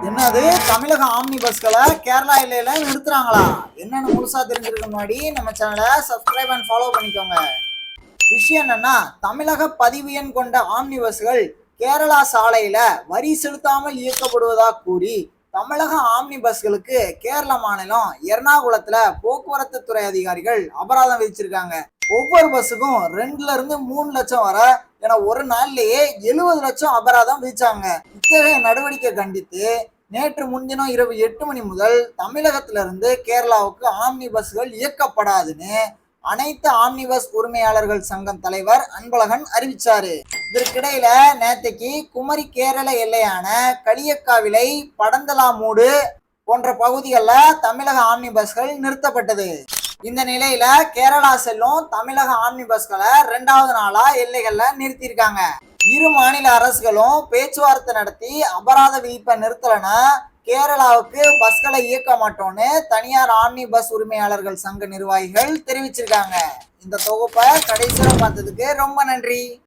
என்னது தமிழக ஆம்னி பஸ்களை கேரளா எல்லையில நிறுத்துறாங்களா? என்னன்னு முழுசா தெரிஞ்சிருக்க முன்னாடி நம்ம சேனலை சப்ஸ்கிரைப் அண்ட் ஃபாலோ பண்ணிக்கோங்க. விஷயம் என்னன்னா, தமிழக பதிவு எண் கொண்ட ஆம்னி பஸ்கள் கேரளா சாலையில வரி செலுத்தாமல் இயக்கப்படுவதாக கூறி தமிழக ஆம்னி பஸ்களுக்கு கேரள மாநிலம் எர்ணாகுளத்துல போக்குவரத்து துறை அதிகாரிகள் அபராதம் விதிச்சிருக்காங்க. ஒவ்வொரு பஸ்ஸுக்கும் 2 ல இருந்து 3 லட்சம் வரை என ஒரு நாள்லயே 70 லட்சம் அபராதம் விதிச்சாங்க. இத்தகைய நடவடிக்கை கண்டித்து நேற்று முன்தினம் இரவு 8 மணி முதல் தமிழகத்திலிருந்து கேரளாவுக்கு ஆம்னி பஸ்கள் இயக்கப்படாதுன்னு அனைத்து ஆம்னி பஸ் உரிமையாளர்கள் சங்கம் தலைவர் அன்பழகன் அறிவிச்சாரு. இதற்கிடையில நேத்தைக்கு குமரி கேரள எல்லையான களியக்காவிளை, படந்தலாமூடு போன்ற பகுதிகளில் தமிழக ஆம்னி பஸ்கள் நிறுத்தப்பட்டது. இந்த நிலையில கேரளா செல்லும் தமிழக ஆம்னி பஸ்களை 2வது நாளா எல்லைகள்ல நிறுத்தியிருக்காங்க. இரு மாநில அரசுகளும் பேச்சுவார்த்தை நடத்தி அபராத விதிப்பை நிறுத்தலைன்னா கேரளாவுக்கு பஸ்களை இயக்க மாட்டோம்னு தனியார் ஆம்னி பஸ் உரிமையாளர்கள் சங்க நிர்வாகிகள் தெரிவிச்சிருக்காங்க. இந்த தொகுப்பை கடைசியாக பார்த்ததுக்கு ரொம்ப நன்றி.